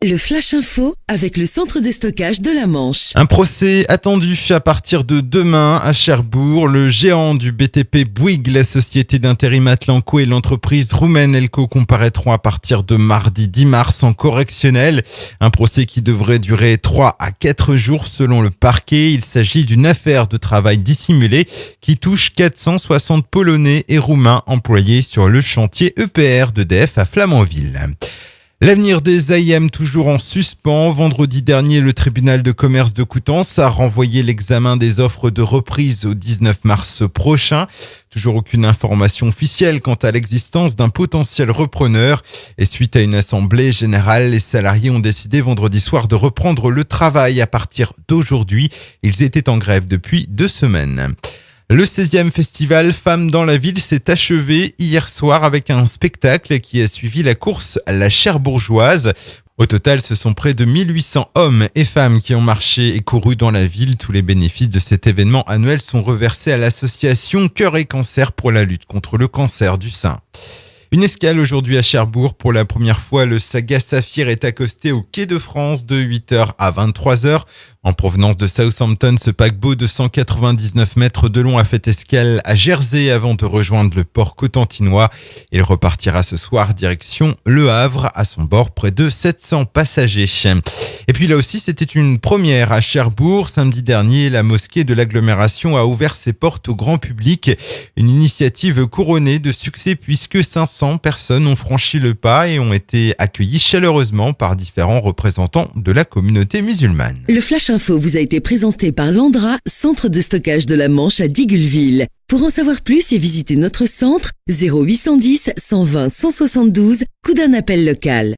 Le Flash Info avec le centre de stockage de la Manche. Un procès attendu à partir de demain à Cherbourg. Le géant du BTP Bouygues, la société d'intérim Atlanco et l'entreprise roumaine Elco comparaîtront à partir de mardi 10 mars en correctionnel. Un procès qui devrait durer 3 à 4 jours selon le parquet. Il s'agit d'une affaire de travail dissimulé qui touche 460 Polonais et Roumains employés sur le chantier EPR d'EDF à Flamanville. L'avenir des AIM toujours en suspens. Vendredi dernier, le tribunal de commerce de Coutances a renvoyé l'examen des offres de reprise au 19 mars prochain. Toujours aucune information officielle quant à l'existence d'un potentiel repreneur. Et suite à une assemblée générale, les salariés ont décidé vendredi soir de reprendre le travail à partir d'aujourd'hui. Ils étaient en grève depuis 2 semaines. Le 16e festival Femmes dans la ville s'est achevé hier soir avec un spectacle qui a suivi la course La Cherbourgeoise. Au total, ce sont près de 1800 hommes et femmes qui ont marché et couru dans la ville. Tous les bénéfices de cet événement annuel sont reversés à l'association Cœur et Cancer pour la lutte contre le cancer du sein. Une escale aujourd'hui à Cherbourg. Pour la première fois, le Saga Saphir est accosté au quai de France de 8h à 23h. En provenance de Southampton, ce paquebot de 199 mètres de long a fait escale à Jersey avant de rejoindre le port cotentinois. Il repartira ce soir direction Le Havre, à son bord près de 700 passagers. Et puis là aussi, c'était une première à Cherbourg. Samedi dernier, la mosquée de l'agglomération a ouvert ses portes au grand public. Une initiative couronnée de succès puisque 500 personnes ont franchi le pas et ont été accueillies chaleureusement par différents représentants de la communauté musulmane. Le Flash Info vous a été présenté par Landra, centre de stockage de la Manche à Digoulville. Pour en savoir plus et visiter notre centre, 0810 120 172, coup d'un appel local.